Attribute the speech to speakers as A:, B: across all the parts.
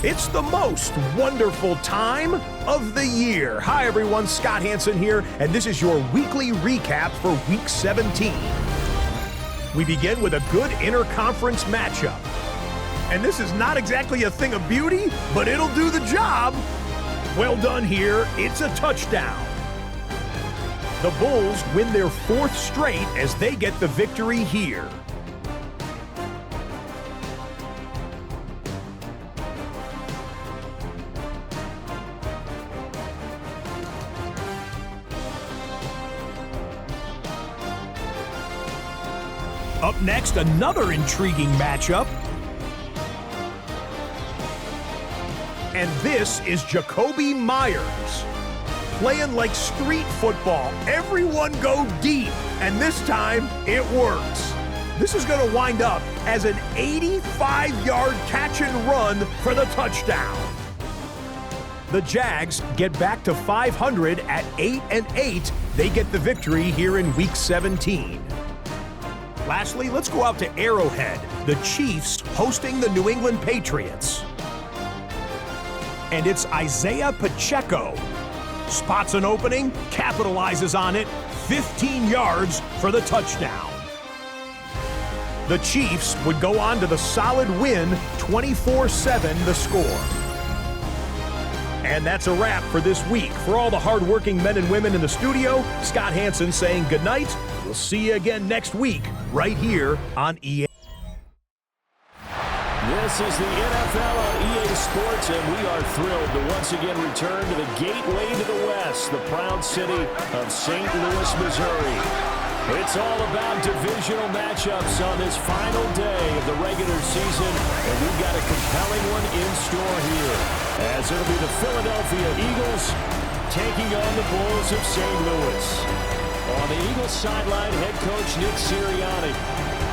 A: It's the most wonderful time of the year. Hi everyone, Scott Hanson here, and this is your weekly recap for Week 17. We begin with a good interconference matchup. And this is not exactly a thing of beauty, but it'll do the job. Well done here, it's a touchdown. The Bulls win their 4th straight as they get the victory here. Up next, another intriguing matchup. And this is Jakobi Meyers. Playing like street football. Everyone go deep, and this time it works. This is going to wind up as an 85-yard catch and run for the touchdown. The Jags get back to 500 at 8-8. They get the victory here in Week 17. Lastly, let's go out to Arrowhead, the Chiefs hosting the New England Patriots. And it's Isaiah Pacheco. Spots an opening, capitalizes on it, 15 yards for the touchdown. The Chiefs would go on to the solid win, 24-7 the score. And that's a wrap for this week. For all the hardworking men and women in the studio, Scott Hanson saying goodnight. We'll see you again next week, right here on EA.
B: This is the NFL on EA Sports, and we are thrilled to once again return to the gateway to the West, the proud city of St. Louis, Missouri. It's all about divisional matchups on this final day of the regular season, and we've got a compelling one in store here, as it'll be the Philadelphia Eagles taking on the Bulls of St. Louis. On the Eagles sideline, head coach Nick Sirianni.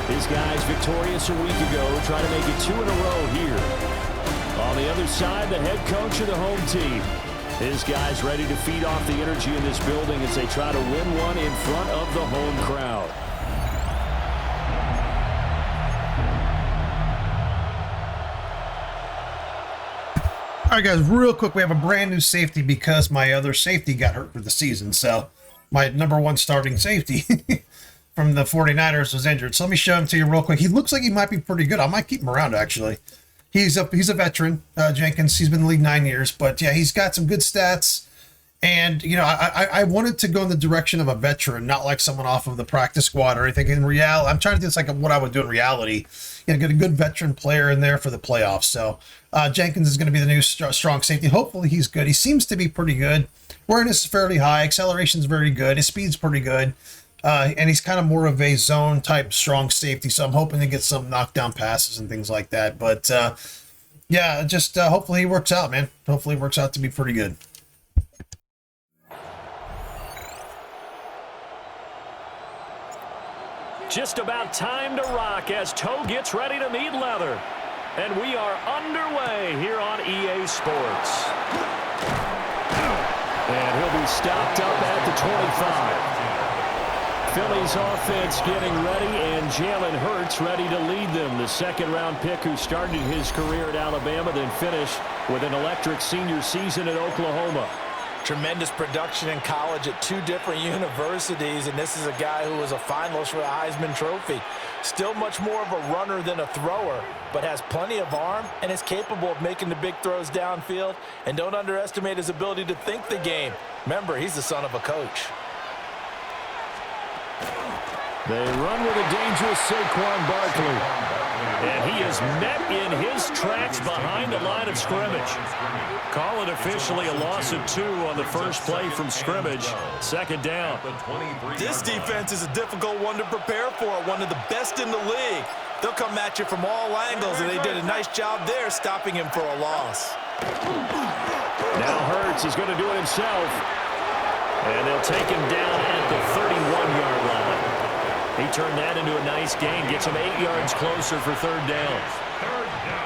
B: His guys victorious a week ago, trying to make it 2 in a row here. On the other side, the head coach of the home team. His guys ready to feed off the energy in this building as they try to win one in front of the home crowd.
C: All right, guys, real quick, we have a brand new safety because my other safety got hurt for the season. So my number 1 starting safety from the 49ers was injured. So let me show him to you real quick. He looks like he might be pretty good. I might keep him around, actually. He's a veteran, Jenkins. He's been in the league 9 years. But, yeah, he's got some good stats. And, you know, I wanted to go in the direction of a veteran, not like someone off of the practice squad or anything. In reality, I'm trying to do this like what I would do in reality. You know, get a good veteran player in there for the playoffs. So Jenkins is going to be the new strong safety. Hopefully he's good. He seems to be pretty good. Awareness is fairly high. Acceleration is very good. His speed's pretty good. And he's kind of more of a zone type strong safety. So I'm hoping to get some knockdown passes and things like that. But yeah, just hopefully he works out, man. Hopefully it works out to be pretty good.
B: Just about time to rock as Toe gets ready to meet leather. And we are underway here on EA Sports. And he'll be stopped up at the 25. Philly's offense getting ready, and Jalen Hurts ready to lead them. The second-round pick who started his career at Alabama, then finished with an electric senior season at Oklahoma.
D: Tremendous production in college at 2 different universities, and this is a guy who was a finalist for the Heisman Trophy. Still much more of a runner than a thrower, but has plenty of arm and is capable of making the big throws downfield. And don't underestimate his ability to think the game. Remember, he's the son of a coach.
B: They run with a dangerous Saquon Barkley. And he is met in his tracks behind the line of scrimmage. Call it officially a loss of 2 on the first play from scrimmage. Second down.
D: This defense is a difficult one to prepare for, one of the best in the league. They'll come at you from all angles, and they did a nice job there stopping him for a loss.
B: Now Hurts is going to do it himself. And they'll take him down at the 31-yard line. He turned that into a nice gain, gets him 8 yards closer for third down.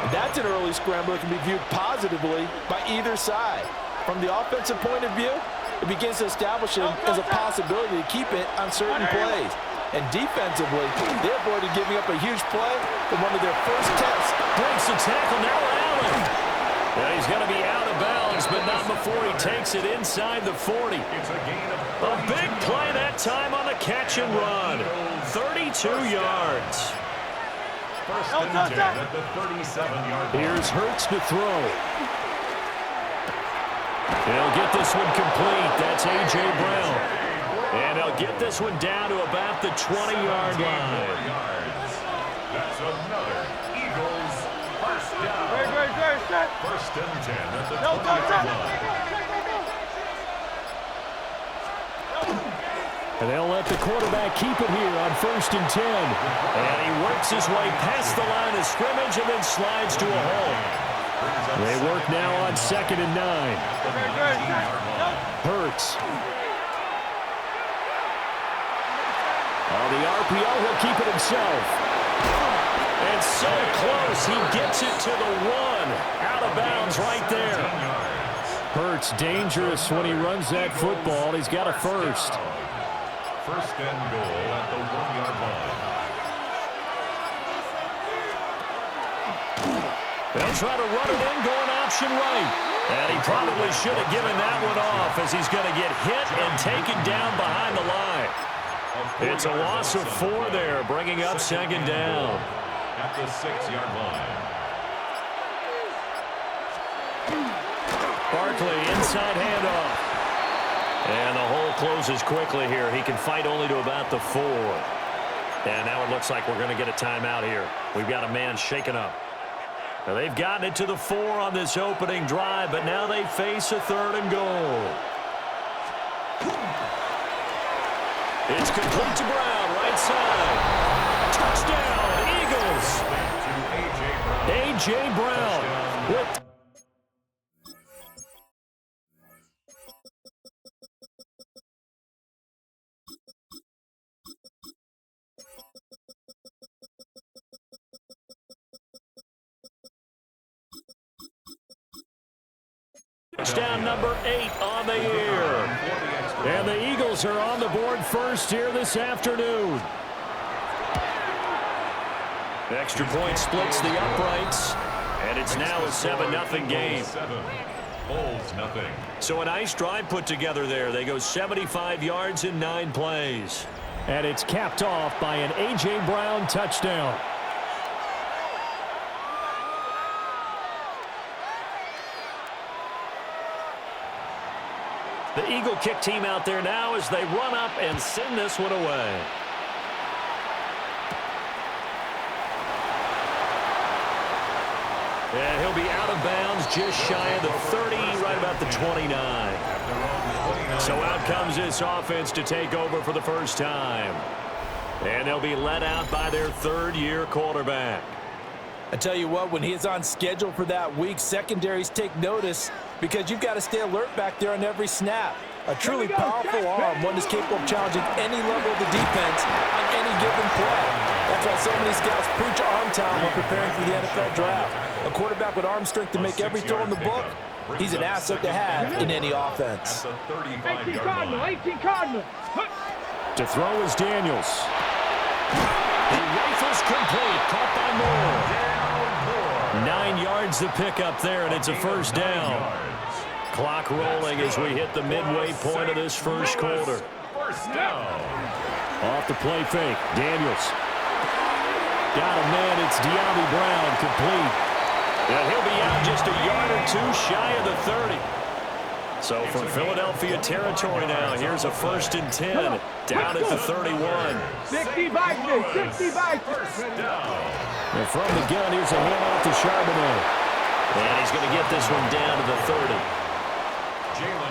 D: That's an early scramble that can be viewed positively by either side. From the offensive point of view, it begins to establish him as a possibility to keep it on certain plays. And defensively, they avoided giving up a huge play in one of their first tests.
B: Breaks the tackle, now Allen. takes it inside the 40. A big play that time on the catch and run. 32 yards.
E: First and 10 at the 37-yard line.
B: Here's Hurts to throw. He'll get this one complete. That's A.J. Brown. And he'll get this one down to about the 20-yard line.
E: That's another Eagles first down. First and 10 at the 20-yard line.
B: And they'll let the quarterback keep it here on first and 10. And he works his way past the line of scrimmage and then slides to a hole. They work now on second and 9. Hurts. On the RPO, he'll keep it himself. And so close, he gets it to the 1. Out of bounds right there. Hurts dangerous when he runs that football. He's got a first.
E: First and goal at the 1-yard line.
B: They'll try to run it in, going option right. And he probably should have given that one off as he's going to get hit and taken down behind the line. It's a loss of 4 there, bringing up second down.
E: At the 6-yard line.
B: Barkley, inside handoff. And the hole closes quickly here. He can fight only to about the 4. And now it looks like we're going to get a timeout here. We've got a man shaken up. Now they've gotten it to the 4 on this opening drive, but now they face a 3rd and goal. It's complete to Brown, right side. Touchdown, Eagles. A.J. Brown with touchdown number 8 on the year. And the Eagles are on the board first here this afternoon. The extra point splits the uprights, and it's now a 7-0 game.
E: Bulls nothing.
B: So a nice drive put together there. They go 75 yards in 9 plays. And it's capped off by an A.J. Brown touchdown. The Eagle kick team out there now as they run up and send this one away. And he'll be out of bounds just shy of the 30, right about the 29. So out comes this offense to take over for the first time. And they'll be let out by their 3rd-year quarterback.
D: I tell you what, when he is on schedule for that week, secondaries take notice because you've got to stay alert back there on every snap. A truly powerful arm, one that's capable of challenging any level of the defense on any given play. That's why so many scouts preach arm talent when preparing for the NFL draft. A quarterback with arm strength to make every throw in the book, he's an asset to have in any offense.
E: 18 Cardinal.
B: To throw is Daniels. He rifles complete, caught by Moore. 9 yards to pick up there, and it's a first down. Clock rolling as we hit the midway point of this first quarter.
E: First down.
B: Off the play fake, Daniels. Got a man, it's De'Ami Brown, complete. And he'll be out just a yard or 2 shy of the 30. So from Philadelphia territory now, here's a 1st and 10, down at the 31.
E: 60 Vikings, 60 Vikings.
B: And from the gun, here's a handoff to Charbonnet. And he's going to get this one down to the 30.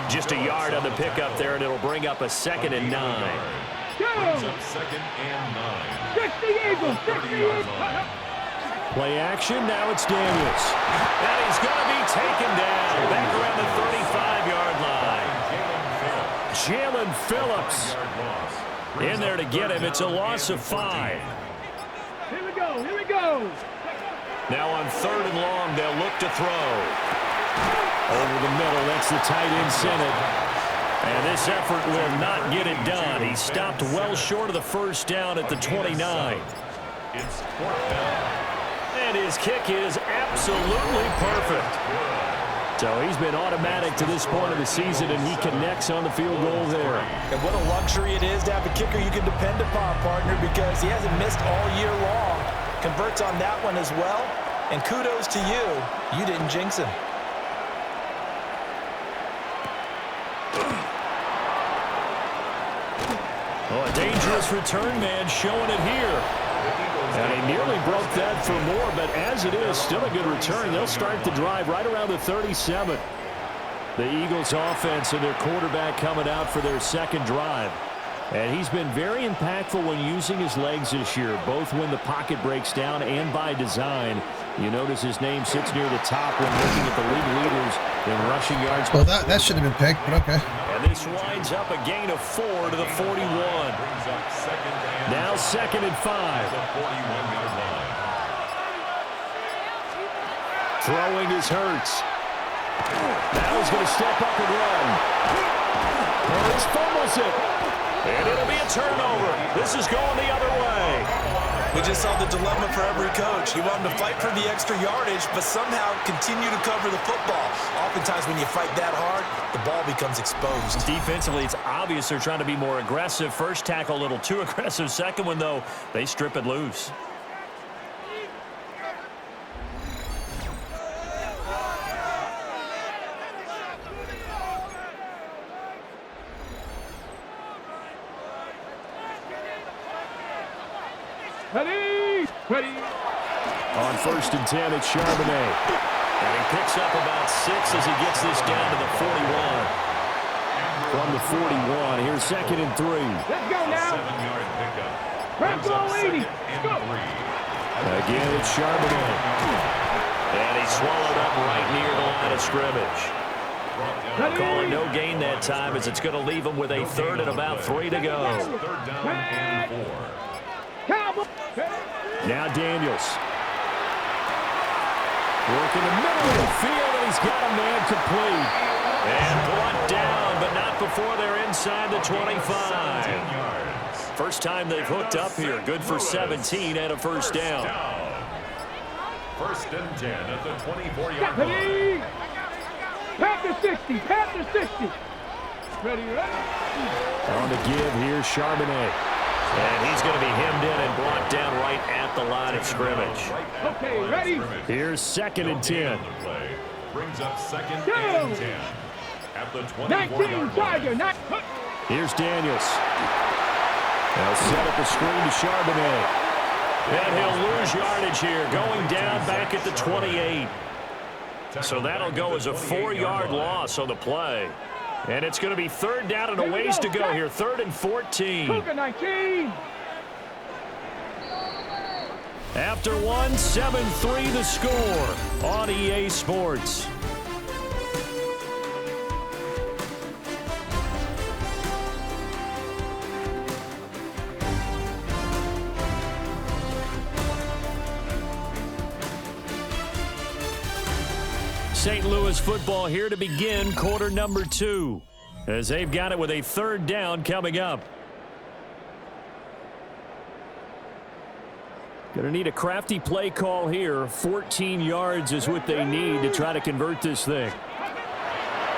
B: Just a yard on the pickup there, and it'll bring up a 2nd and 9.
E: Second and 9.
F: 60 Eagles, 60 Eagles.
B: Play action, now it's Daniels. And he's going to be taken down back around the 35-yard line. Jalen Phillips in there to get him. It's a loss of 5.
F: Here we go, here we go.
B: Now on 3rd and long, they'll look to throw. Over the middle, that's the tight end Senate. And this effort will not get it done. He stopped well short of the first down at the 29.
E: It's 4th down.
B: And his kick is absolutely perfect. So he's been automatic to this point of the season, and he connects on the field goal there.
D: And what a luxury it is to have a kicker you can depend upon, partner, because he hasn't missed all year long. Converts on that one as well. And kudos to you. You didn't jinx him.
B: Oh, a dangerous return man showing it here. And he nearly broke that for more, but as it is, still a good return. They'll start the drive right around the 37. The Eagles offense and their quarterback coming out for their second drive. And he's been very impactful when using his legs this year, both when the pocket breaks down and by design. You notice his name sits near the top when looking at the league leaders in rushing yards.
C: Well, that should have been picked, but okay.
B: And this winds up a gain of 4 to the 41. Now 2nd and 5. Throwing is Hurts. Now he's going to step up and run. Hurts fumbles it. And it'll be a turnover. This is going the other way.
D: We just saw the dilemma for every coach. You want him to fight for the extra yardage, but somehow continue to cover the football. Oftentimes when you fight that hard, the ball becomes exposed.
B: Defensively, it's obvious they're trying to be more aggressive. First tackle a little too aggressive. Second one, though, they strip it loose.
F: Ready.
B: On 1st and 10, it's Charbonnet. And he picks up about 6 as he gets this down to the 41. From the 41, here's 2nd and 3.
F: Let's go now.
E: 7-yard pickup.
F: Red ball 80.
E: And
F: Go.
E: 3.
B: Again, it's Charbonnet. And he's swallowed up right near the line of scrimmage. Calling no gain that time as it's going to leave him with a 3rd and about 3 to go.
E: 3rd down and 4.
F: Cowboy.
B: Now Daniels. Working the middle of the field, and he's got a man complete. And brought down, but not before they're inside the 25.
E: 10 yards.
B: First time they've hooked up here. Good for 17 and a first down.
E: 1st and 10 at the 24-yard line.
F: Ready. Pat the 60. Pat the 60. Ready.
B: On the give, here's Charbonnet. And he's going to be hemmed in and brought down right at the line of scrimmage.
F: Okay, ready.
B: Here's 2nd and 10.
E: Brings up 2nd and 10 at the
F: 19
E: 24-yard
F: Tiger.
E: line.
B: Here's Daniels. They'll set up a screen to Charbonnet. And he'll lose yardage here, going down back at the 28. So that'll go as a 4-yard loss on the play. And it's going to be 3rd down and a ways to go here. 3rd and 14.
F: Cougar 19.
B: After one, 7-3 the score on EA Sports. St. Louis football here to begin quarter number 2 as they've got it with a 3rd down coming up. Going to need a crafty play call here. 14 yards is what they need to try to convert this thing.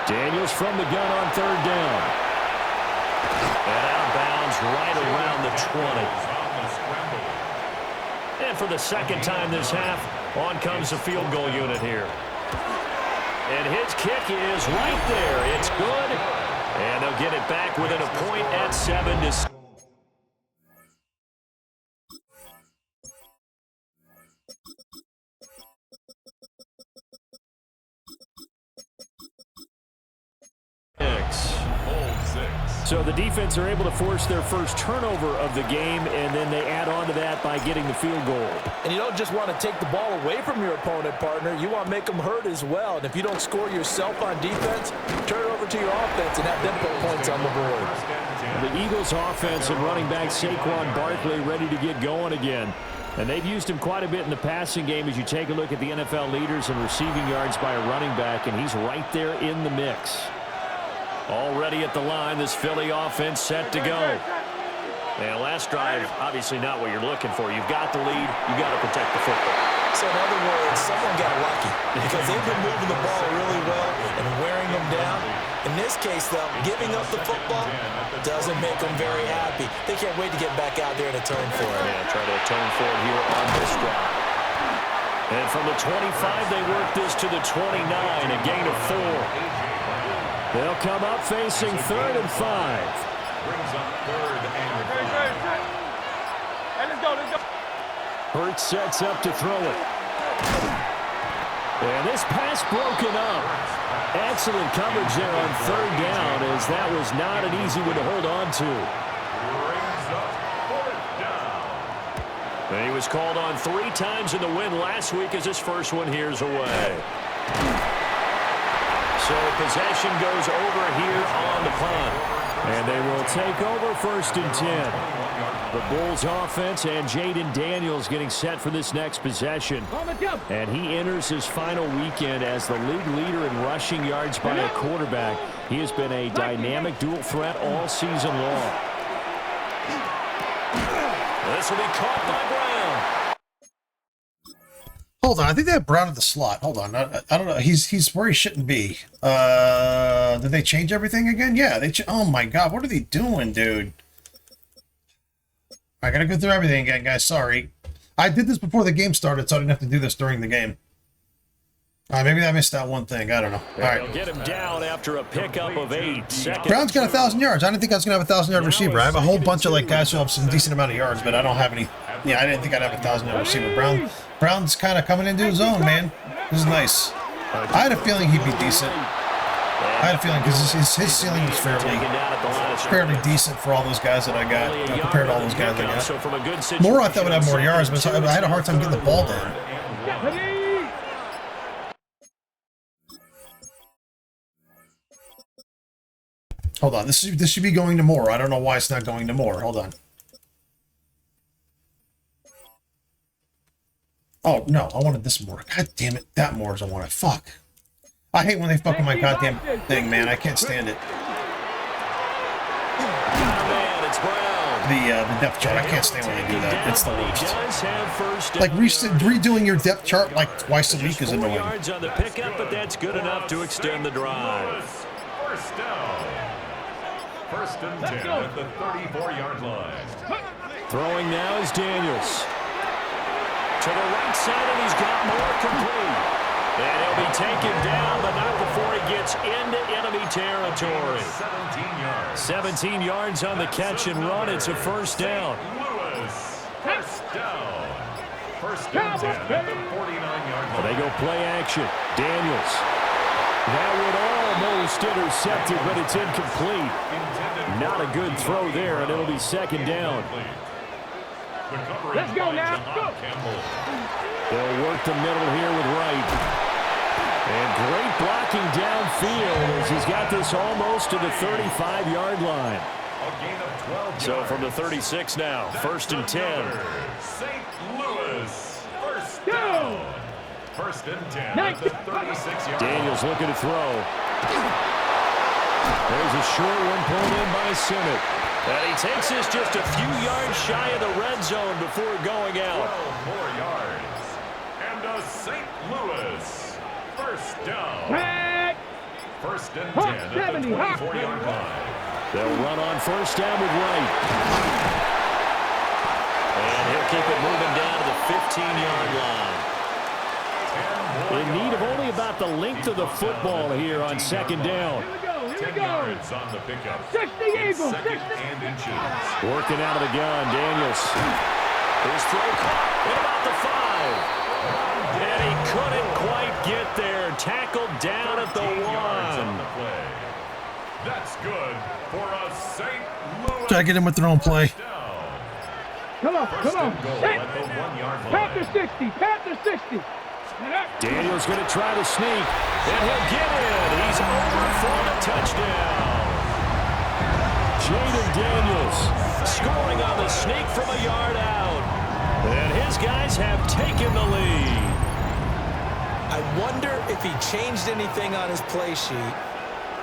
B: Daniels from the gun on 3rd down. And out of bounds right around the 20. And for the 2nd time this half, on comes the field goal unit here. And his kick is right there. It's good. And they'll get it back within a point at 7-6. So the defense are able to force their first turnover of the game, and then they add on to that by getting the field goal.
D: And you don't just want to take the ball away from your opponent, partner. You want to make them hurt as well. And if you don't score yourself on defense, turn it over to your offense and have them put points on the board.
B: The Eagles offense and running back Saquon Barkley ready to get going again. And they've used him quite a bit in the passing game as you take a look at the NFL leaders in receiving yards by a running back, and he's right there in the mix. Already at the line, this Philly offense set to go. And last drive, obviously not what you're looking for. You've got the lead. You've got to protect the football.
D: So in other words, someone got lucky. because they've been moving the ball really well and wearing them down. In this case, though, giving up the football doesn't make them very happy. They can't wait to get back out there and atone for it.
B: Yeah, try to atone for it here on this drive. And from the 25, they work this to the 29, a gain of 4. They'll come up facing 3rd and 5.
E: Brings up 3rd and 5.
F: Hey, let's go.
B: Hurts sets up to throw it. And this pass broken up. Excellent coverage there on 3rd down, as that was not an easy one to hold on to.
E: Brings up 4th down.
B: And he was called on 3 times in the win last week, as his first one here's away. So possession goes over here on the punt. And they will take over 1st and 10. The Bulls offense and Jaden Daniels getting set for this next possession. And he enters his final weekend as the league leader in rushing yards by a quarterback. He has been a dynamic dual threat all season long. This will be caught by Brown.
C: Hold on, I think they have Brown at the slot. Hold on, I don't know. He's where he shouldn't be. Did they change everything again? Yeah, oh my God, what are they doing, dude? I gotta go through everything again, guys. Sorry. I did this before the game started, so I didn't have to do this during the game. Maybe I missed that one thing. I don't know. All right.
B: They'll get him down after a pickup of 8.
C: Brown's got 1,000 yards. I didn't think I was going to have a 1,000-yard receiver. I have a whole bunch of guys who have some decent amount of yards, but I don't have any. Yeah, I didn't think I'd have a 1,000-yard receiver. Brown's kind of coming into his own, man. This is nice. I had a feeling he'd be decent. I had a feeling because his ceiling was fairly decent for all those guys that I got, compared to all those guys I got. Moore I thought would have more yards, but I had a hard time getting the ball down. Hold on, this should be going to Moore. I don't know why it's not going to Moore. Hold on. Oh, no, I wanted this Moore. God damn it, that Moore's I wanted. Fuck. I hate when they fuck with my goddamn thing, man. I can't stand it. The depth chart. I can't stand when they do that. It's the worst. Like redoing your depth chart like twice a week is annoying.
B: On the pickup, but that's good enough to extend the drive.
E: First down. 1st and 10 at the 34-yard line.
B: Throwing now is Daniels. To the right side, and he's got more complete. And he'll be taken down, but not before he gets into enemy territory. 17 yards on the catch and run. It's a 1st down.
E: Lewis, 1st down. 1st and 10 at the 49-yard line.
B: They go play action. Daniels. That would almost intercepted, but it's incomplete. Not a good throw there, and it'll be 2nd down.
F: Let's go now. Go.
B: They'll work the middle here with Wright. And great blocking downfield as he's got this almost to the 35-yard line. So from the 36 now, 1st and 10.
E: St. Louis, 1st down. 1st and 10 at the 36-yard line.
B: Daniels looking to throw. There's a short one pulled in by Sinnott. And he takes this just a few yards shy of the red zone before going out.
E: 12 more yards. And a St. Louis 1st down. 1st and 10 at the 24-yard line.
B: They'll run on 1st down with Wright. And he'll keep it moving down to the 15-yard line. In need of only about the length of the football here on 2nd down.
E: 10 yards on the pickup.
F: 60 Eagles.
E: 2nd and inches.
B: Working out of the gun, Daniels. His throw caught at about the 5. And he couldn't quite get there. Tackled down at the 1.
E: On the play. That's good for a St. Louis.
C: Try to get him with their own play.
F: Come on.
E: First and goal at the 1-yard line.
F: Panther 60. Panther 60.
B: Daniels going to try to sneak, and he'll get in. He's over for the touchdown. Jaden Daniels scoring on the sneak from a yard out. And his guys have taken the lead.
D: I wonder if he changed anything on his play sheet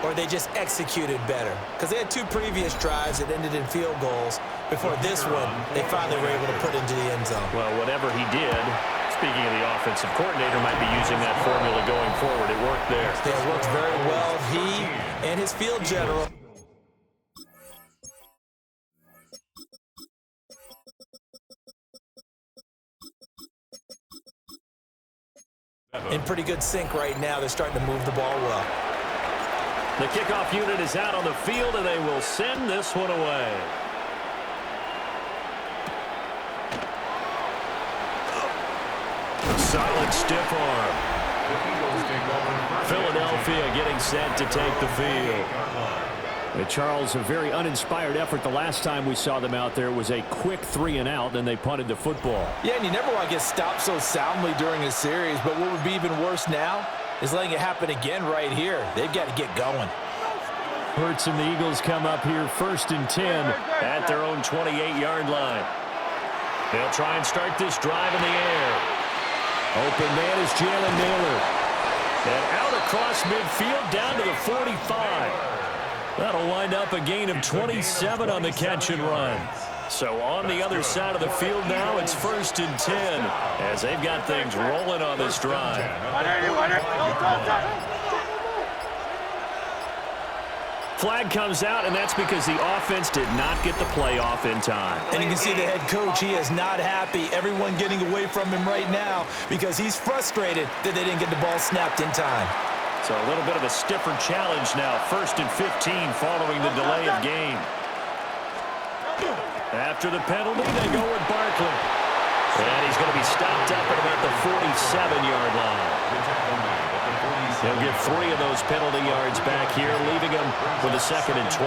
D: or they just executed better. Because they had 2 previous drives that ended in field goals. Before this one, they finally were able to put into the end zone.
B: Well, whatever he did, speaking of the offensive coordinator, might be using that formula going forward. It worked there.
D: Yeah, it worked very well. He and his field general. In pretty good sync right now. They're starting to move the ball well.
B: The kickoff unit is out on the field, and they will send this one away. A solid stiff arm. Philadelphia getting set to take the field. Charles, a very uninspired effort. The last time we saw them out there was a quick 3-and-out, then they punted the football.
D: Yeah, and you never want to get stopped so soundly during a series, but what would be even worse now is letting it happen again right here. They've got to get going.
B: Hurts and the Eagles come up here 1st and 10 at their own 28-yard line. They'll try and start this drive in the air. Open man is Jalen Nailor. And out across midfield down to the 45. That'll wind up a gain of 27 on the catch and run. So on the other side of the field now, it's 1st and 10 as they've got things rolling on this drive. Flag comes out, and that's because the offense did not get the play off in time.
D: And you can see the head coach, he is not happy. Everyone getting away from him right now because he's frustrated that they didn't get the ball snapped in time.
B: So a little bit of a stiffer challenge now. 1st and 15 following the delay of game. After the penalty, they go with Barkley. And he's going to be stopped up at about the 47-yard line. He'll get 3 of those penalty yards back here, leaving him with a 2nd and 12.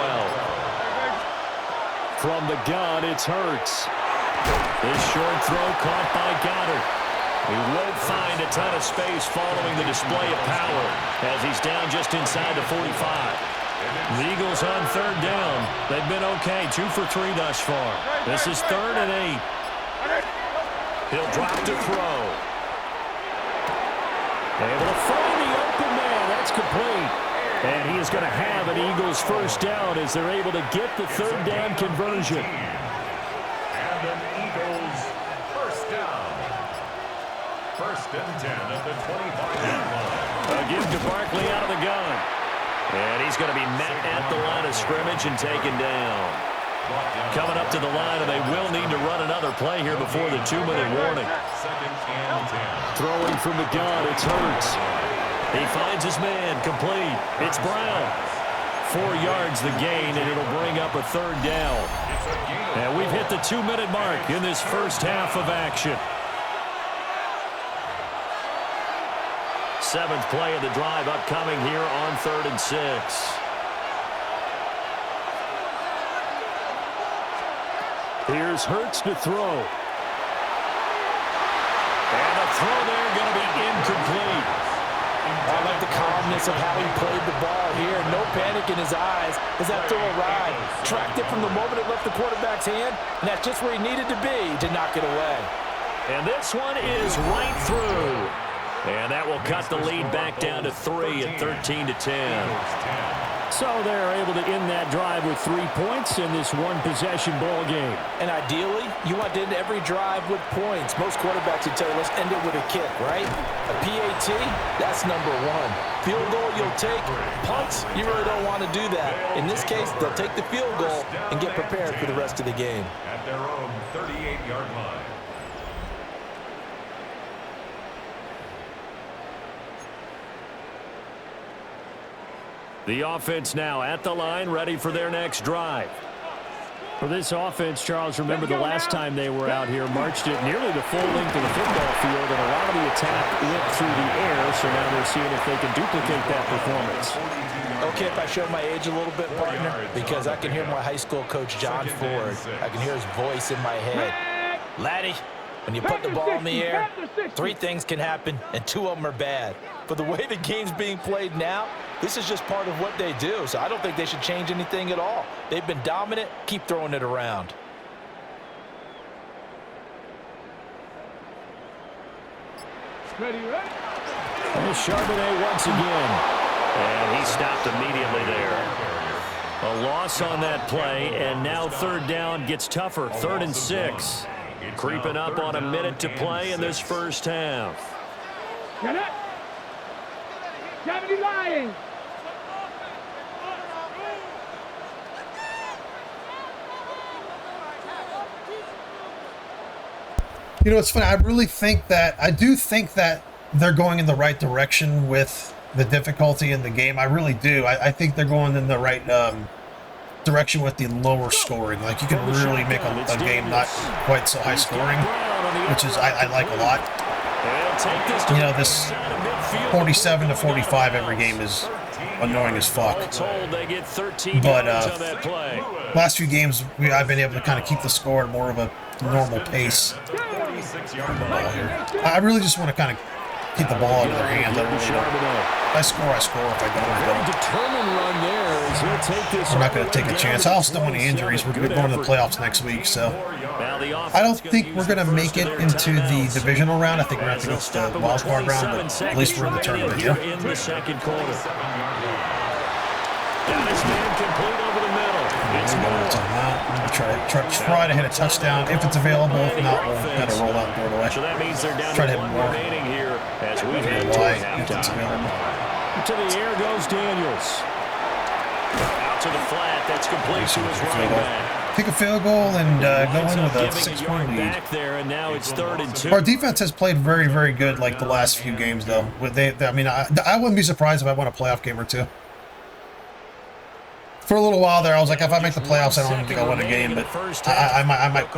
B: From the gun, it's Hurts. This short throw caught by Goddard. He won't find a ton of space following the display of power as he's down just inside the 45. The Eagles on 3rd down. They've been okay, 2 for 3 thus far. This is 3rd and 8. He'll drop to throw. Able to find the open man. That's complete. And he is going to have an Eagles 1st down as they're able to get the 3rd down conversion.
E: And an Eagles 1st down. 1st and 10 at the 25-yard line.
B: A give to Barkley out of the gun. And he's going to be met at the line of scrimmage and taken down. Coming up to the line, and they will need to run another play here before the 2-minute warning.
E: 2nd and 10.
B: Throwing from the gun, it's Hurts. He finds his man, complete. It's Brown. 4 yards the gain, and it'll bring up a 3rd down. And we've hit the 2-minute mark in this first half of action. 7th play of the drive upcoming here on 3rd and 6. Here's Hurts to throw. And the throw there going to be incomplete.
D: I like the calmness of how he played the ball here. No panic in his eyes as that throw arrived. Tracked it from the moment it left the quarterback's hand, and that's just where he needed to be to knock it away.
B: And this one is right through. And that will cut the lead back down to 3 at 13 to 10. So they're able to end that drive with 3 points in this one-possession ball game.
D: And ideally, you want to end every drive with points. Most quarterbacks would tell you, let's end it with a kick, right? A PAT, that's number 1. Field goal, you'll take. Punts, you really don't want to do that. In this case, they'll take the field goal and get prepared for the rest of the game.
E: At their own 38-yard line.
B: The offense now at the line, ready for their next drive. For this offense, Charles, remember the last time they were out here, marched it nearly the full length of the football field, and a lot of the attack went through the air, so now they're seeing if they can duplicate that performance.
D: Okay, if I show my age a little bit, partner, because I can hear my high school coach, John Ford. I can hear his voice in my head. Laddie, when you put the ball in the air, 3 things can happen, and 2 of them are bad. But the way the game's being played now, this is just part of what they do, so I don't think they should change anything at all. They've been dominant. Keep throwing it around.
F: Ready?
B: And Charbonnet once again. And he stopped immediately there. A loss on that play, and now 3rd down gets tougher. 3rd and 6. Creeping up on a minute to play in this first half.
F: Get it. 70 Lions.
C: You know, it's funny. I do think that they're going in the right direction with the difficulty in the game. I really do. I think they're going in the right direction with the lower scoring. Like, you can really make a game not quite so high scoring, which is I like a lot. You know, this 47 to 45 every game is annoying as fuck. But last few games, I've been able to kind of keep the score at more of a normal pace. I really just want to kind of keep the ball out of their hands. I really don't. If I score, I score. If I don't, I don't. I'm not going to take a chance. I also don't want any injuries. We're going to the playoffs next week, so I don't think we're going to make it into the divisional round. I think we're going to have to go to the wild card round, but at least we're in the tournament, yeah.
B: In the second quarter. Got his man complete over the middle. It's
C: Try to hit a touchdown if it's available. If not, we'll kind of roll out and throw it away.
B: So that means they're down
C: Try to
B: to
C: hit
B: one
C: more.
B: remaining here as we head to halftime. To the air goes Daniels. Out to the flat. That's complete to his running back.
C: Kick a field goal and go in with a 6-point lead.
B: Back there, and now it's 3rd and 2.
C: Our defense has played very, very good like the last few games, though. I mean, I wouldn't be surprised if I won a playoff game or two. For a little while there, I was like, if I make the playoffs, I don't think I'll win a game, but I might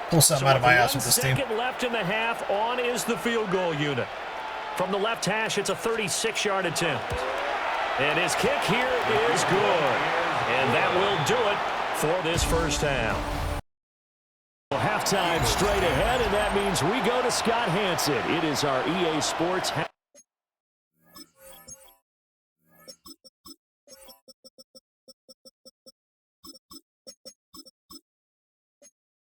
C: pull something out of my ass with this team.
B: Second left in the half. On is the field goal unit. From the left hash, it's a 36-yard attempt. And his kick here is good. And that will do it for this first half. Halftime straight ahead, and that means we go to Scott Hanson. It is our EA Sports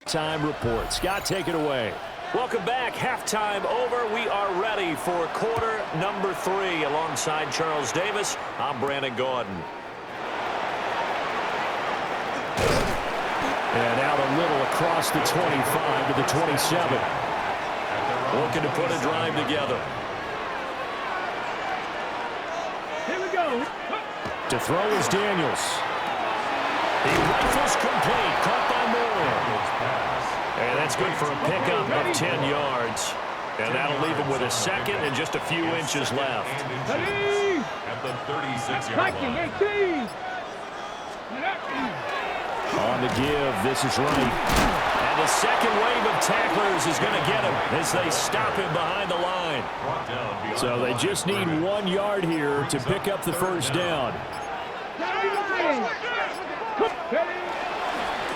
B: Time report. Scott, take it away. Welcome back. Halftime over. We are ready for quarter number 3. Alongside Charles Davis, I'm Brandon Gaudin. And out a little across the 25 to the 27. Looking to put a drive together.
F: Here we go.
B: To throw is Daniels. He rifles complete. Caught by Moore. And that's good for a pickup of 10 yards. And that'll leave him with a second and just a few inches left.
E: At the 36-yard line.
F: 18.
B: On the give, this is right. And the second wave of tacklers is going to get him as they stop him behind the line. So they just need 1 yard here to pick up the first down.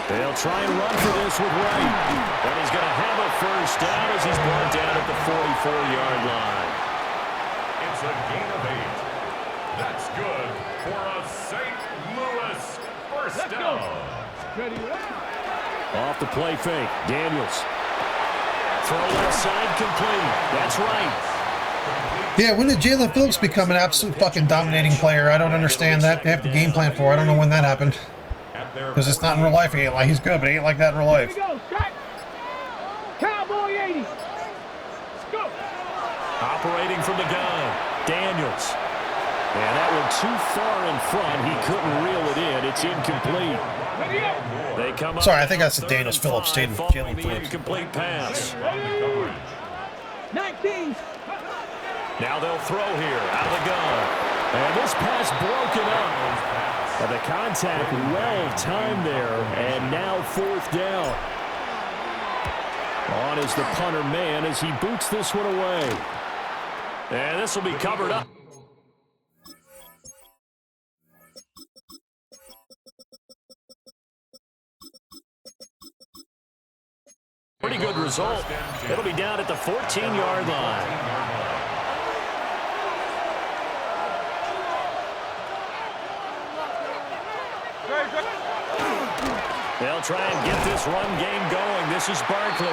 B: They'll try and run for this with Wright. And he's going to have a first down as he's brought down at the 44-yard line.
E: It's a gain of 8. That's good for a St. Louis first down.
B: Off the play fake, Daniels. Throw left side complete. That's right.
C: Yeah, when did Jalen Phillips become an absolute fucking dominating player? I don't understand that. They have to game plan for. I don't know when that happened. Because it's not in real life. He ain't like he's good, but he ain't like that in real life.
F: Here we go, Scott. Cowboy 80. Go.
B: Operating from the gun, Daniels. And that one too far in front. He couldn't reel it in. It's incomplete. They come up.
C: Sorry, I think that's the Daniels Phillips. Jalen Phillips.
B: Incomplete pass.
F: 19.
B: Now they'll throw here out of the gun. And this pass broken up. But the contact well timed there. And now 4th down. On is the punter man as he boots this one away. And this will be covered up. Pretty good result. It'll be down at the 14-yard line. They'll try and get this run game going. This is Barkley.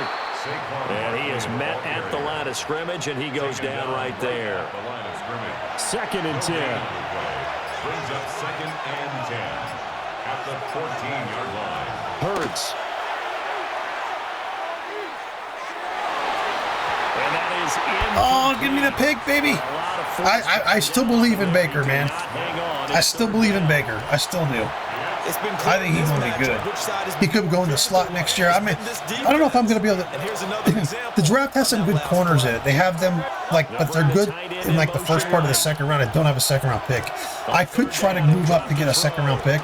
B: And he is met at the line of scrimmage, and he goes down right there. 2nd and 10.
E: Brings up 2nd and 10 at the 14-yard line.
B: Hurts. And that is is in.
C: Oh, give me the pick, baby. I still believe in Baker, man. I still believe in Baker. I still do. I think he's going to be good. He could go in the slot next year. I mean, I don't know if I'm going to be able to. The draft has some good corners in it. They have them, like, but they're good in, like, the first part of the second round. I don't have a second-round pick. I could try to move up to get a second-round pick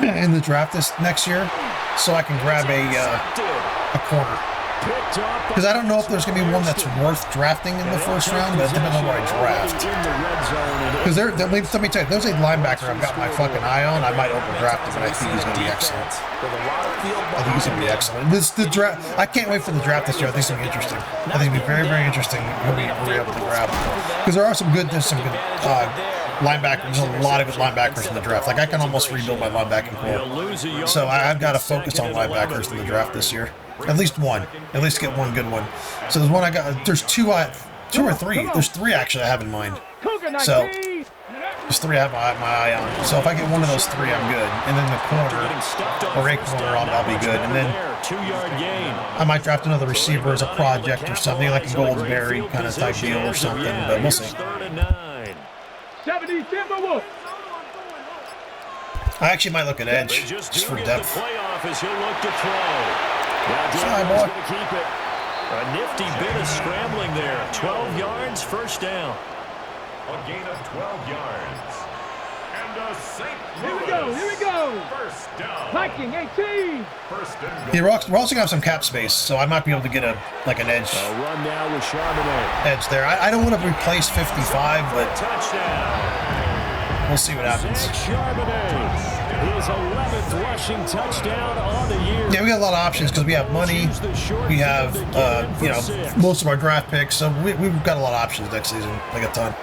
C: in the draft this next year so I can grab a corner. Because I don't know if there's going to be one that's worth drafting in the first round, but it depends on what I draft. Because let me tell you, there's a linebacker I've got my fucking eye on. I might overdraft him, but I think he's going to be excellent. I think he's going to be excellent. The draft, I can't wait for the draft this year. I think it's going to be interesting. I think it'll be very, very interesting who we're able to grab. Because there's some good linebackers. There's a lot of good linebackers in the draft. Like, I can almost rebuild my linebacking core. So I've got to focus on linebackers in the draft this year. At least one. At least get one good one. So there's one I got. There's two or three. There's three actually I have in mind. So there's three I have my eye on. So if I get one of those three, I'm good. And then the corner or a corner, I'll be good. And then I might draft another receiver as a project or something, like a Goldsberry kind of type deal or something. But we'll see.
F: 70 Timberwolves.
C: I actually might look at edge just for depth.
B: Sorry, boy. Keep it. A nifty bit of scrambling there. 12 yards, first down.
E: A gain of 12 yards. And a St. Louis.
F: Here we go.
E: First down.
F: Viking 18.
E: First and
C: Yeah, we're also going to have some cap space, so I might be able to get an edge.
B: A run now with Charbonnet.
C: Edge there. I don't want to replace 55, but
B: Touchdown.
C: we'll see what happens.
B: Charbonnet. His 11th rushing touchdown on the year.
C: Yeah, we got a lot of options because we have money. We have, most of our draft picks, so we've got a lot of options next season, like a ton.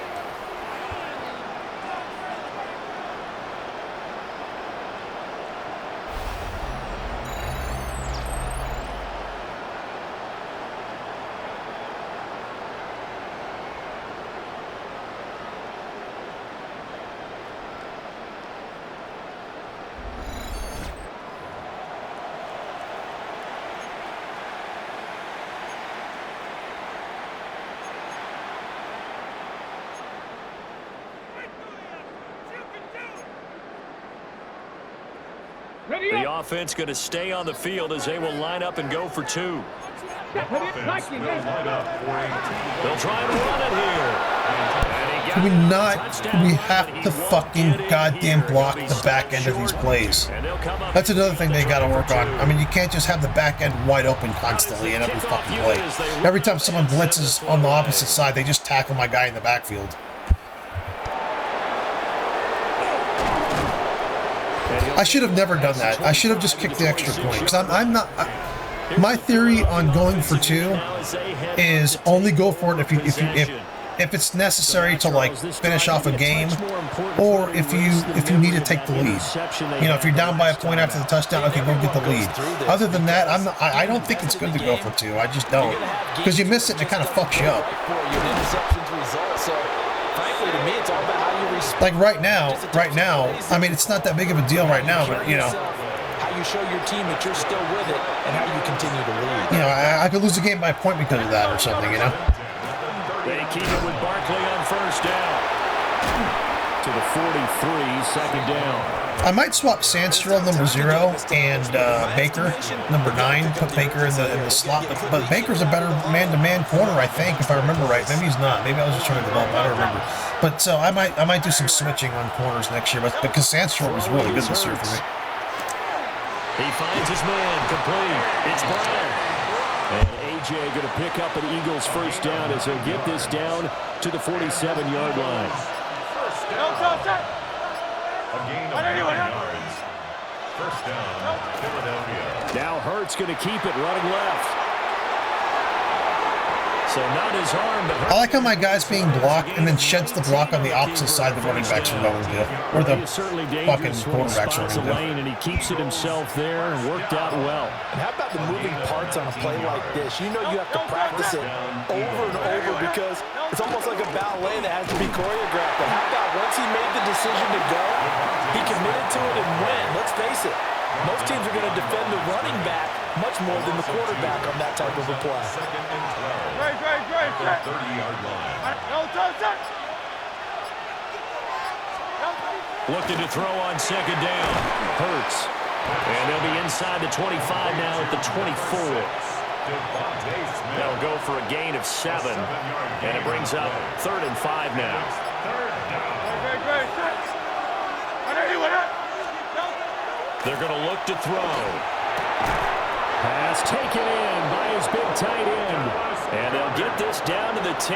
B: The offense going to stay on the field as they will line up and go for two. They'll try and run it here.
C: Can we not? We have to fucking goddamn block the back end of these plays. That's another thing they got to work on. I mean, you can't just have the back end wide open constantly in every fucking play. Every time someone blitzes on the opposite side, they just tackle my guy in the backfield. I should have never done that. I should have just kicked the extra point. Because I'm not... my theory on going for two is only go for it if it's necessary to, like, finish off a game, or if you need to take the lead. You know, if you're down by a point after the touchdown, okay, go get the lead. Other than that, I don't think it's good to go for two. I just don't. Because you miss it and it kind of fucks you up. To me, it's all about how you respond. Like right now, I mean, it's not that big of a deal right now, but, you know.
D: How you show your team that you're still with it and how you continue to lead.
C: You know, I could lose a game by a point because of that or something, you know.
B: They keep it with Barkley on first down. To the 43, second down.
C: I might swap Sandstrom number 0 and Baker number 9. Put Baker in the slot, but Baker's a better man-to-man corner, I think, if I remember right. Maybe he's not. Maybe I was just trying to develop. I don't remember. But so I might do some switching on corners next year. But because Sandstrom was really good this year for me.
B: He finds his man complete. It's Brown. And AJ going to pick up an Eagles first down as he'll get this down to the 47-yard line.
E: A gain of 9 yards. First down, Philadelphia.
B: Now Hurts going to keep it running left. So not his arm, but
C: I like how my guy's being blocked and then sheds the block on the opposite side the running backs are going to, or the fucking quarterbacks are going to.
B: And he keeps it himself there and worked out well.
D: And how about the moving parts on a play like this? You know you have to practice it over and over because it's almost like a ballet that has to be choreographed. But how about once he made the decision to go, he committed to it and went. Let's face it, most teams are going to defend the running back much more than the quarterback on that type of a play.
E: Second and 12. At the 30-yard line.
B: Looking to throw on second down. Hurts. And they'll be inside the 25 now at the 24. That'll go for a gain of 7. And it brings up 3rd and 5 now. They're going to look to throw. Pass taken in by his big tight end. And they'll get this down to the 10.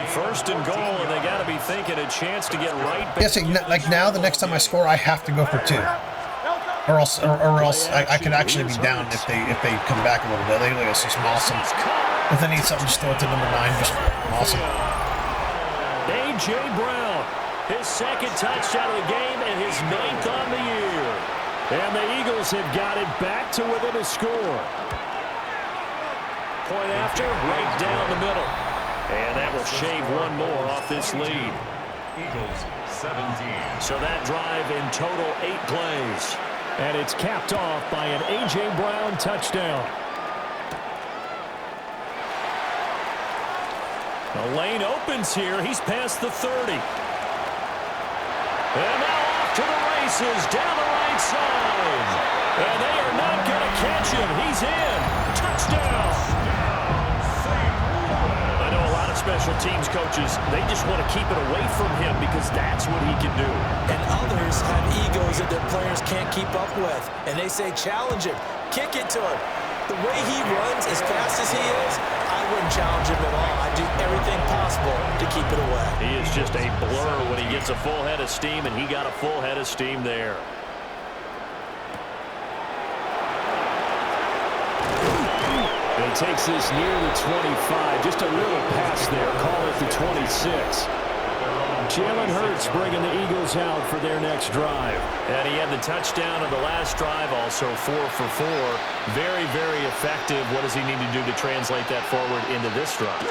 B: 1st and goal, and they got to be thinking a chance to get right back.
C: Yes, like now, the next time I score, I have to go for 2. Or else I could actually be down if they come back a little bit. They look some awesome. If they need something, just throw it to number 9. Just awesome.
B: A.J. Brown, his 2nd touchdown of the game and his 9th on the year. And the Eagles have got it back to within a score. Point after, right down the middle. And that will shave one more off this lead.
E: Eagles 17.
B: So that drive in total 8 plays. And it's capped off by an A.J. Brown touchdown. The lane opens here. He's past the 30. And now off to the races down the right side. And they are not going to catch him. He's in. Touchdown. I know a lot of special teams coaches, they just want to keep it away from him because that's what he can do.
D: And others have egos that their players can't keep up with. And they say, challenge him. Kick it to him. The way he runs as fast as he is, I wouldn't challenge him at all. I'd do everything possible to keep it away.
B: He is just a blur when he gets a full head of steam, and he got a full head of steam there. And he takes this near the 25. Just a little pass there. Call it the 26. Jalen Hurts bringing the Eagles out for their next drive. And he had the touchdown on the last drive, also 4 for 4. Very, very effective. What does he need to do to translate that forward into this drive?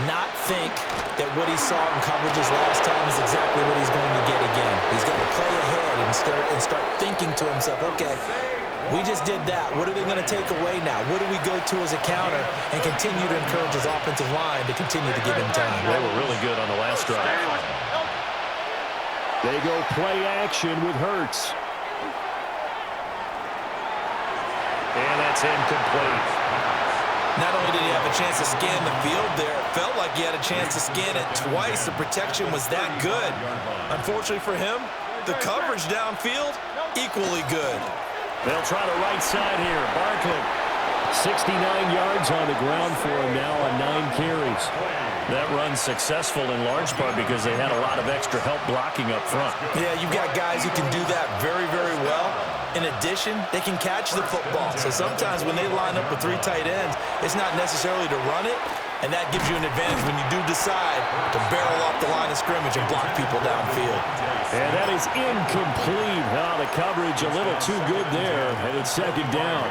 D: Not think that what he saw in coverages last time is exactly what he's going to get again. He's going to play ahead and start thinking to himself, okay, we just did that. What are they going to take away now? What do we go to as a counter? And continue to encourage his offensive line to continue to give him time.
B: They were really good on the last drive. They go play action with Hurts. And that's incomplete.
D: Not only did he have a chance to scan the field there, it felt like he had a chance to scan it twice. The protection was that good. Unfortunately for him, the coverage downfield, equally good.
B: They'll try the right side here. Barkley, 69 yards on the ground for him now on 9 carries. That run's successful in large part because they had a lot of extra help blocking up front.
D: Yeah, you've got guys who can do that very, very well. In addition, they can catch the football. So sometimes when they line up with 3 tight ends, it's not necessarily to run it, and that gives you an advantage when you do decide to barrel off the line of scrimmage and block people downfield.
B: And that is incomplete. Oh, the coverage a little too good there, and it's 2nd down.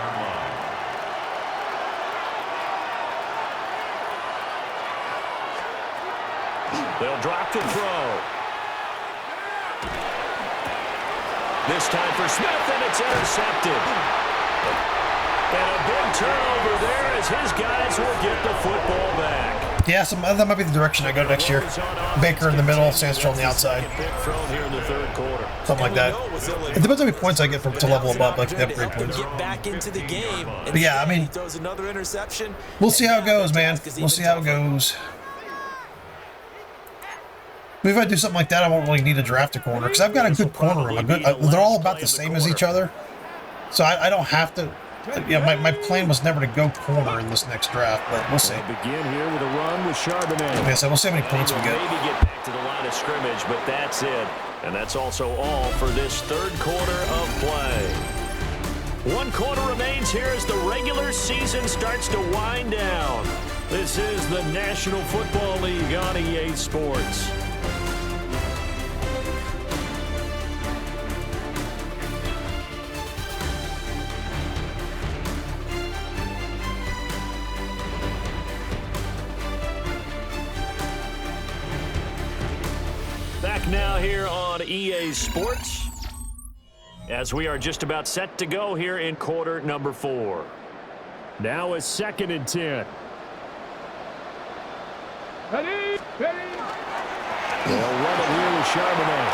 B: They'll drop the throw. This time for Smith, and it's intercepted. And a big turnover there as his guys will get the football back.
C: Yeah, that might be the direction I go next year. Baker in the middle, Sandstrom on the outside.
B: Here in the 3rd quarter.
C: Something like that. It depends how many points I get to level them up. Like, they have great points.
D: Get back into the game.
C: But yeah, I mean,
D: throws another interception.
C: We'll see how it goes, man. We'll see how it goes. Maybe if I do something like that, I won't really need to draft a corner because I've got a good corner room. They're all about the same as each other, so I don't have to. Yeah, my plan was never to go corner in this next draft, but we'll see.
B: Begin here with a run with Charbonnet.
C: Okay, so we'll see how many points we get.
B: Maybe get back to the line of scrimmage, but that's it, and that's also all for this 3rd quarter of play. 1 quarter remains here as the regular season starts to wind down. This is the National Football League on EA Sports. Back now here on EA Sports as we are just about set to go here in quarter number 4. Now a 2nd and 10.
F: Ready? Ready?
B: They'll run it here with Charbonnet.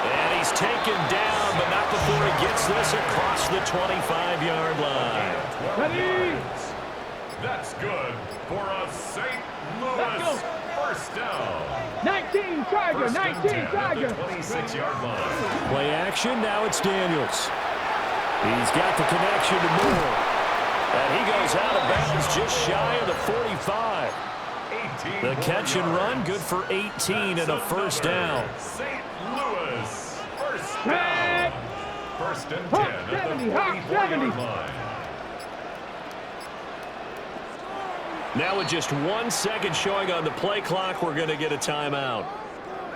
B: And he's taken down, but not before he gets this across the 25-yard line.
F: Ready?
E: That's good for a St. Louis first down.
F: 19 Tiger,
E: First and
F: 19
E: 10 at
F: Tiger.
E: the 26-yard line.
B: Play action, now it's Daniels. He's got the connection to Moore. And he goes out of bounds just shy of the 45. The catch and run, good for 18 and a first down.
E: St. Louis first down. First and 10 at the 44-yard line.
B: Now with just 1 second showing on the play clock, we're going to get a timeout.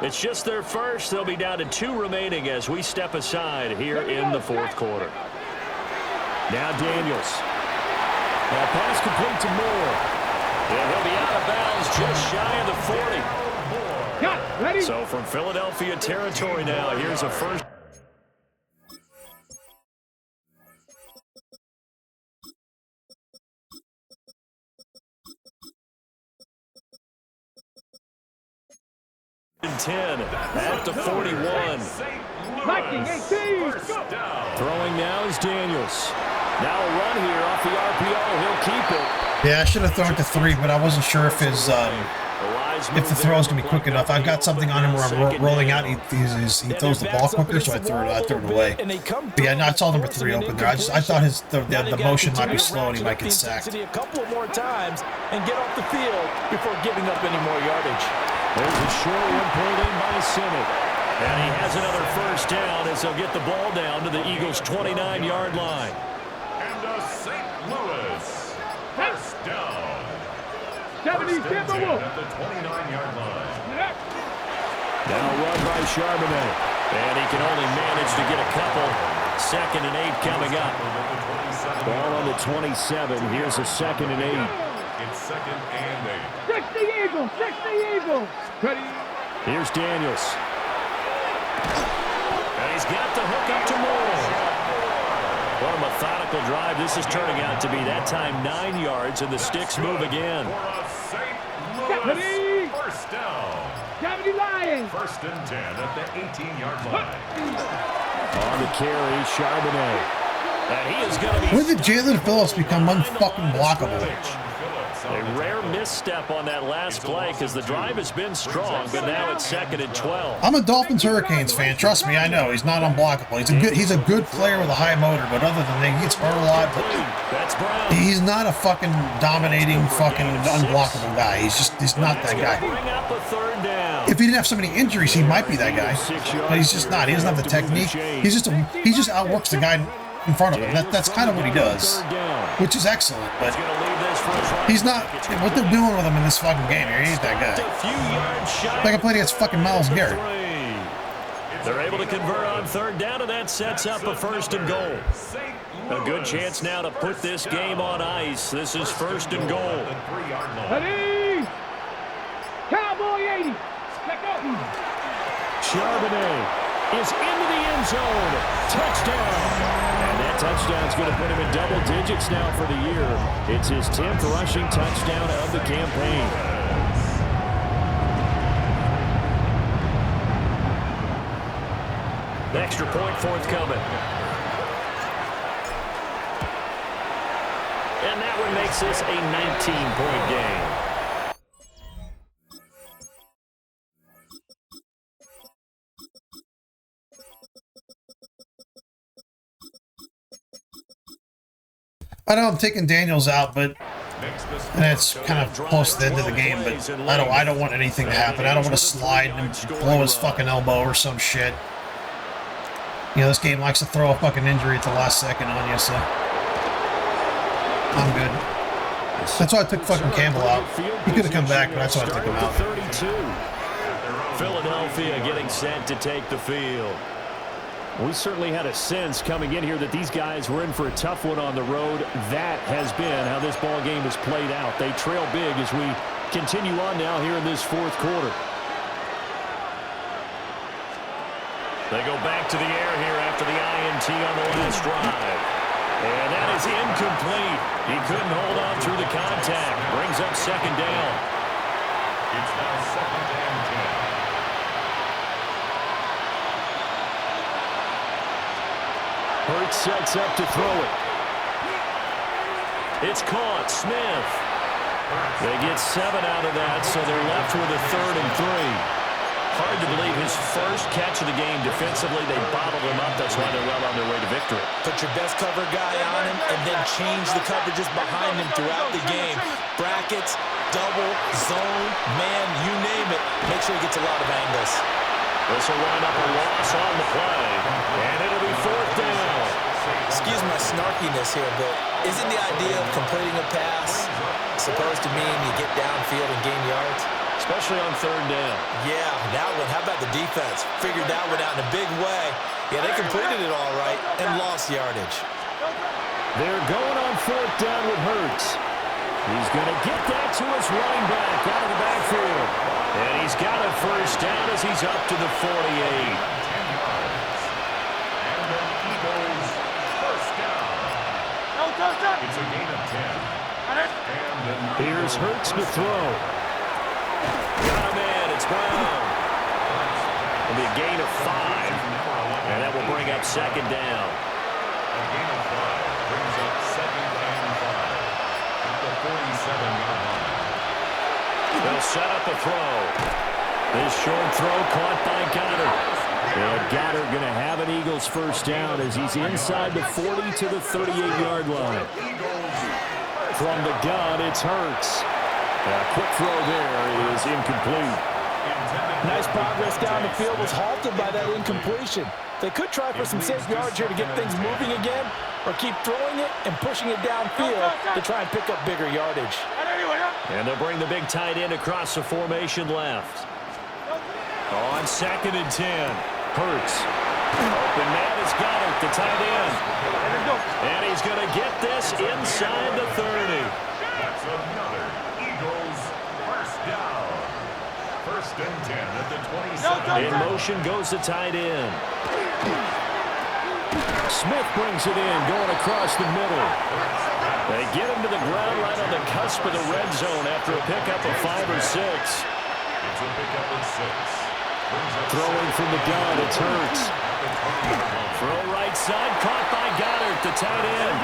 B: It's just their first. They'll be down to 2 remaining as we step aside here in the 4th quarter. Now Daniels. Now pass complete to Moore. And he'll be out of bounds just shy of the 40.
F: Cut. Ready?
B: So from Philadelphia territory now, here's a first. And 10 at the 41.
F: Viking 18.
B: Throwing now is Daniels. Now a run here off the RPO. He'll keep it.
C: Yeah, I should have thrown it to 3, but I wasn't sure if his if the throw is going to be quick enough. I've got something on him where I'm rolling out. He throws the ball quicker, so I threw it away. But yeah, no, I saw number 3 open there. I thought the motion might be slow and he might get sacked.
D: A couple more times and get off the field before giving up any more yardage.
B: There's a short one pulled in by Simic. And he has another first down as they'll get the ball down to the Eagles' 29-yard line.
E: And a St. Louis first down.
F: 70
E: First and 10
F: Timberwolves.
E: at the 29-yard line.
B: Now run by Charbonnet. And he can only manage to get a couple. 2nd and 8 coming up. Ball on the 27. Here's a 2nd and 8.
E: It's 2nd and 8.
F: 60 Eagles, 60 Eagles. Ready?
B: Here's Daniels. And he's got the hook up to Moore. What a methodical drive this is turning out to be. That time 9 yards, and the sticks move again.
E: For a St. Louis first down.
F: 70 Lions.
E: First and 10 at the 18-yard line.
B: On the carry, Charbonnet. And he is going to be...
C: When did Jalen Phillips become unfucking blockable?
B: A rare misstep on that last play because the drive has been strong, but now it's 2nd and 12.
C: I'm a Dolphins Hurricanes fan. Trust me, I know he's not unblockable. He's a good player with a high motor, but other than that, he gets hurt a lot. But
B: That's Brown.
C: he's not a fucking dominating, fucking unblockable guy. He's not that guy.
B: Bring up a 3rd down.
C: If he didn't have so many injuries, he might be that guy. But he's just not. He doesn't have the technique. He just outworks the guy in front of him. That's kind of what he does, which is excellent. But he's not. What they're doing with him in this fucking game, he ain't that guy. Like I played against fucking Myles Garrett.
B: They're able to convert on 3rd down, and that sets up a 1st and goal. A good chance now to put this game on ice. This is 1st and goal.
F: Ready? Cowboy 80. Check out.
B: Charbonnet is into the end zone. Touchdown. And that touchdown's going to put him in double digits now for the year. It's his 10th rushing touchdown of the campaign. The extra point forthcoming. And that one makes this a 19-point game.
C: I know I'm taking Daniels out, but and it's kind of close to the end of the game. But I don't want anything to happen. I don't want to slide and blow his fucking elbow or some shit. You know, this game likes to throw a fucking injury at the last second on you, so I'm good. That's why I took fucking Campbell out. He could have come back, but that's why I took him out.
B: 32. Philadelphia getting set to take the field. We certainly had a sense coming in here that these guys were in for a tough one on the road. That has been how this ball game has played out. They trail big as we continue on now here in this 4th quarter. They go back to the air here after the INT on the last drive. And that is incomplete. He couldn't hold on through the contact. Brings up second down.
E: It's now 2nd and 10.
B: Hurts sets up to throw it. It's caught. Smith. They get 7 out of that, so they're left with a 3rd and 3. Hard to believe his first catch of the game defensively. They bottled him up. That's why they're well on their way to victory.
D: Put your best cover guy on him and then change the coverages behind him throughout the game. Brackets, double, zone, man, you name it. Make sure he gets a lot of angles.
B: This will wind up a loss on the play, and it'll be 4th down.
D: Excuse my snarkiness here, but isn't the idea of completing a pass supposed to mean you get downfield and gain yards?
B: Especially on 3rd down.
D: Yeah, that one. How about the defense? Figured that one out in a big way. Yeah, they completed it all right and lost yardage.
B: They're going on 4th down with Hurts. He's going to get that to his running back out of the backfield. And he's got a 1st down as he's up to the 48.
E: 10 yards. And the Eagles' 1st down. It's a gain of 10.
B: Here's Hurts to throw. Got him in. It's Brown. It'll be a gain of 5. And that will bring up 2nd down.
E: A gain of 5 brings up 2nd and 5 at the 47-yard line.
B: They'll set up a throw. This short throw caught by Goddard. And Goddard going to have an Eagles 1st down as he's inside the 40 to the 38-yard line. From the gun, it's Hurts. A quick throw there. It is incomplete.
D: Nice progress down the field was halted by that incompletion. They could try for some safe yards here to get things moving again, or keep throwing it and pushing it downfield to try and pick up bigger yardage.
B: And they'll bring the big tight end across the formation left. On 2nd and 10, Hurts. Open man has got it, the tight end. And he's going to get this inside the 30.
E: That's another Eagles 1st down. 1st and 10 at the 27.
B: In motion goes the tight end. Smith brings it in, going across the middle. They get him to the ground right on the cusp of the red zone after a pickup of 5 or 6.
E: It's a pickup of 6.
B: Throwing from the gun, it's Hurts. Throw right side, caught by Goddard, the tight end.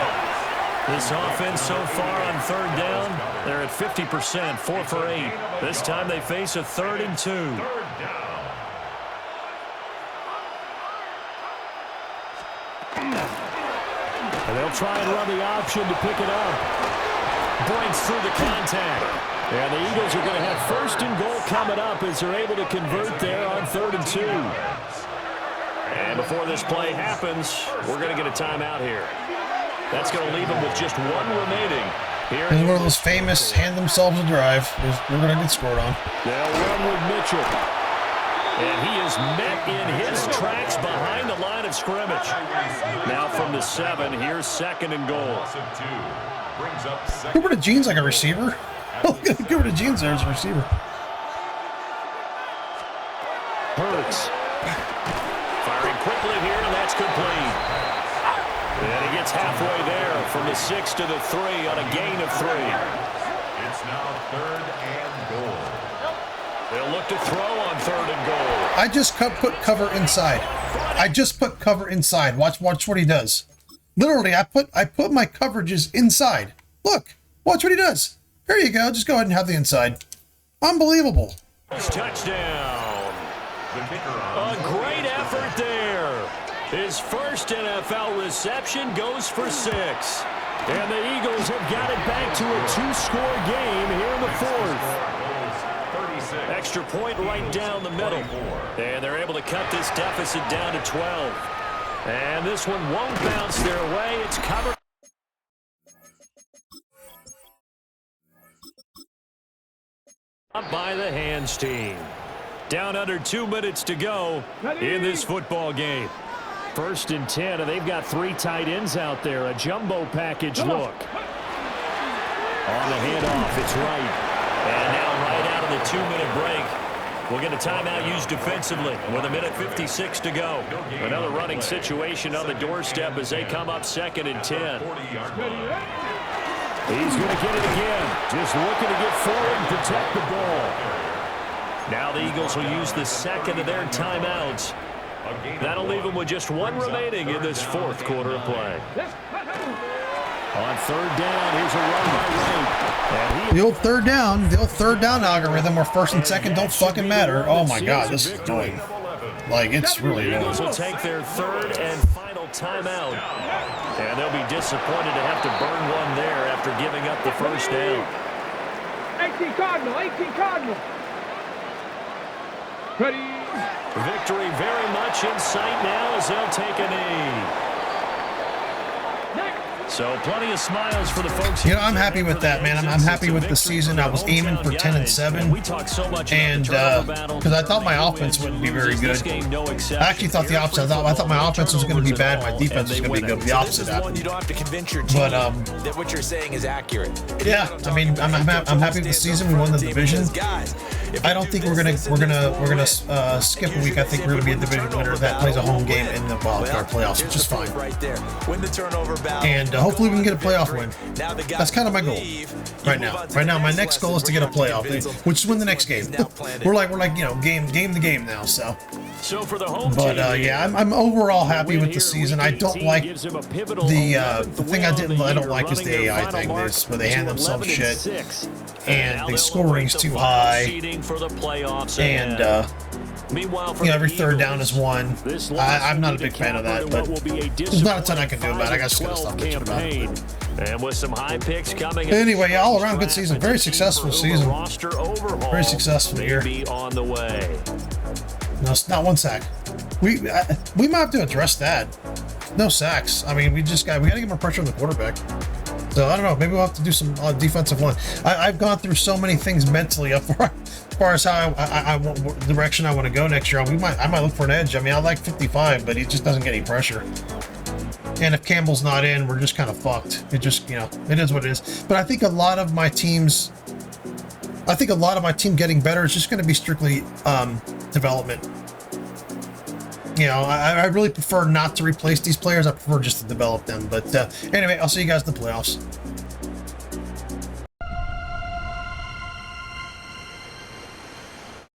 B: This offense so far on 3rd down, they're at 50%, 4 for 8. This time they face a 3rd and 2.
E: 3rd down.
B: And they'll try and run the option to pick it up. Breaks through the contact. And the Eagles are going to have 1st and goal coming up as they're able to convert there on 3rd and 2. And before this play happens, we're going to get a timeout here. That's going to leave them with just 1 remaining. Here
C: This is one of those famous hand themselves a drive. We're going to get scored on.
B: they'll run with Mitchell. And he is met in his tracks behind the line of scrimmage. Now from the 7, here's 2nd and goal.
E: Loss of 2 brings up 2nd.
C: Cooper DeJean's like a receiver. Cooper DeJean's there as a receiver.
B: Hurts. Firing quickly here, and that's complete. And he gets halfway there from the 6 to the 3 on a gain of 3.
E: It's now 3rd and goal.
B: They'll look to throw on 3rd and goal.
C: I just put cover inside. I just put cover inside. Watch what he does. Literally, I put my coverages inside. Look, watch what he does. There you go. Just go ahead and have the inside. Unbelievable.
B: Touchdown.
E: The kicker
B: A
E: on.
B: great effort there. His first NFL reception goes for 6. And the Eagles have got it back to a 2-score game here in the 4th.
E: 36.
B: Extra point right down the middle. And they're able to cut this deficit down to 12. And this one won't bounce their way. It's covered by the Hands team. Down under 2 minutes to go in this football game. 1st and 10, and they've got 3 tight ends out there. A jumbo package look. On the handoff, it's right. And now right out of the 2-minute break, We'll get a timeout used defensively with 1:56 to go. Another running situation on the doorstep as they come up 2nd and 10. He's going to get it again. Just looking to get forward and protect the ball. Now the Eagles will use the second of their timeouts. That'll leave them with just one remaining in this 4th quarter of play. On 3rd down, here's a run by Ray.
C: The old third down algorithm where 1st and 2nd don't fucking matter. Oh my God, this is annoying. Like, it's really annoying.
B: Eagles will take their 3rd and final timeout. And they'll be disappointed to have to burn one there after giving up the 1st down.
F: 18 Cardinal. Ready.
B: Victory very much in sight now as they'll take a knee. So plenty of smiles for the folks.
C: You know, I'm happy with that, man. I'm happy with the season. I was aiming for 10 and 7, and because I thought my offense wouldn't be very good. I actually thought the opposite. I thought my offense was going to be bad. My defense was going to be good. The opposite happened.
D: You don't have to convince your team that what you're saying is accurate.
C: Yeah, I mean, I'm happy with the season. We won the division. I don't think we're gonna skip a week. I think we're gonna be a division winner that plays a home game in the wild card playoffs, which is fine. And hopefully we can get a playoff win. That's kind of my goal right now. Right now, my next goal is to get a playoff, which is win the next game. we're like game to game now. So
B: for the home
C: but yeah, I'm overall happy with the season. I don't like the thing I don't like is the AI thing. This where they hand themselves shit and the scoring's too high. And every 3rd down is one. I'm not a big fan of that, but there's not a ton I can do about it. I just gotta stop bitching about it.
B: And with some high picks coming.
C: Anyway, all around good season. Very successful season. Very successful year.
B: On the way.
C: No, it's not one sack. We might have to address that. No sacks. I mean, we gotta get more pressure on the quarterback. So I don't know. Maybe we'll have to do some defensive line. I've gone through so many things mentally as far as how I want the direction I want to go next year. I might look for an edge. I mean, I like 55, but he just doesn't get any pressure. And if Campbell's not in, we're just kind of fucked. It just, it is what it is. But I think a lot of my team getting better is just going to be strictly development. I really prefer not to replace these players. I prefer just to develop them. But anyway, I'll see you guys in the playoffs.